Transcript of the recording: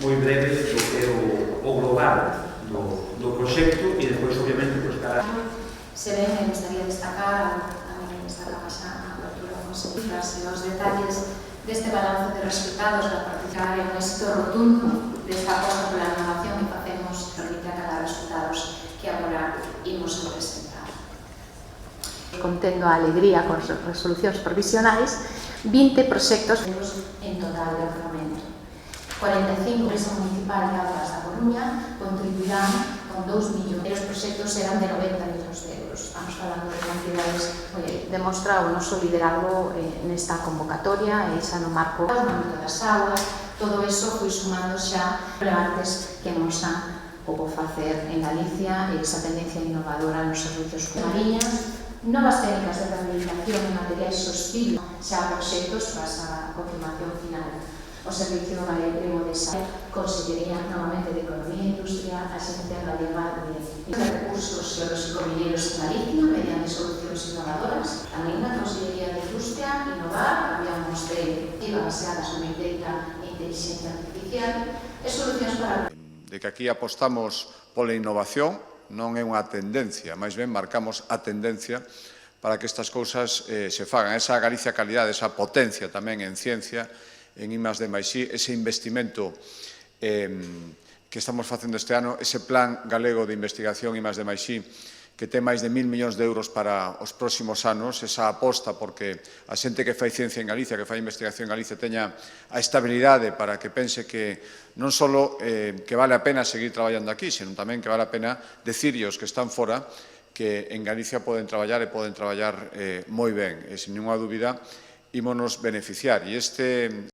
moi breve do que é o global do proxecto e despois, obviamente, pues, cara. Se ven, me gustaría destacar, tamén destacaba xa a apertura con cifras e os detalles deste balance de resultados da participar en un éxito rotundo desta aposta pola innovación que facemos frente a cada resultados que agora imos presentar. Contendo a alegría con resolucións provisionais, 20 proxectos En total de orzamento. 45 Empresa Municipal de Augas da Coruña contribuirán con 2 millóns. Os proxectos serán de 90 millóns de euros. Estamos falando de cantidades. Demostra o noso liderazgo nesta convocatoria e xa no marco No ámbito das augas, todo eso foi sumando xa relevantes que nos o facer en Galicia e esa tendencia innovadora nos servicios mariñas, novas técnicas de rehabilitación e materiais sostibles, xa proxectos tras a confirmación final. O Servicio Galego de Saúde, Consellería novamente de Economía e Industria, Axencia Galega de Recursos Xeolóxico-Mineiros en Galicia, mediante solucións innovadoras. Tamén na Consellería de Industria, Innovar, habíamos de baseadas no Big Data e Inteligencia Artificial, e solucións para de que aquí apostamos pola innovación, non é unha tendencia, máis ben marcamos a tendencia para que estas cousas se fagan. Esa Galicia calidade, esa potencia tamén en ciencia, en I+D+I, ese investimento que estamos facendo este ano, ese plan galego de investigación I+D+I, que ten máis de 1.000 millóns de euros para os próximos anos, esa aposta porque a xente que fai ciencia en Galicia, que fai investigación en Galicia, teña a estabilidade para que pense que non só que vale a pena seguir traballando aquí, senón tamén que vale a pena decirlos que están fora que en Galicia poden traballar e poden traballar moi ben, e sin ninguna dúbida ímonos beneficiar. E este